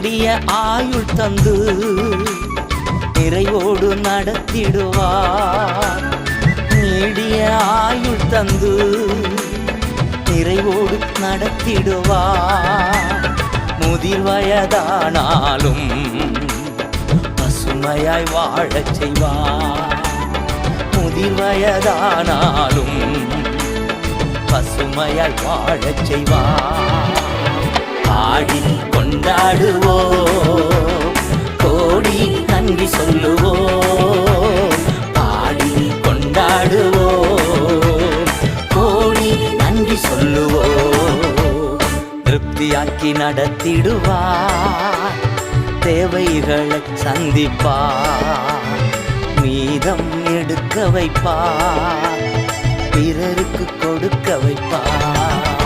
நீடிய ஆயுள் தந்து நிறைவோடு நடத்திடுவார். நீடிய ஆயுள் தந்து நிறைவோடு நடத்திடுவார். முதிர் வயதானாலும் பசுமையாய் வாழச் செய்வார். முதிர் வயதானாலும் பசுமையாய் வாழச் செய்வார். பாடி கொண்டாடுவோம், கோடி நன்றி சொல்லுவோம். பாடி கொண்டாடுவோம், கோடி நன்றி சொல்லுவோம். திருப்தியாக்கி நடத்திடுவார், தேவைகளை சந்திப்பார். மீதம் எடுக்க வைப்பார், பிறருக்கு கொடுக்க வைப்பார்.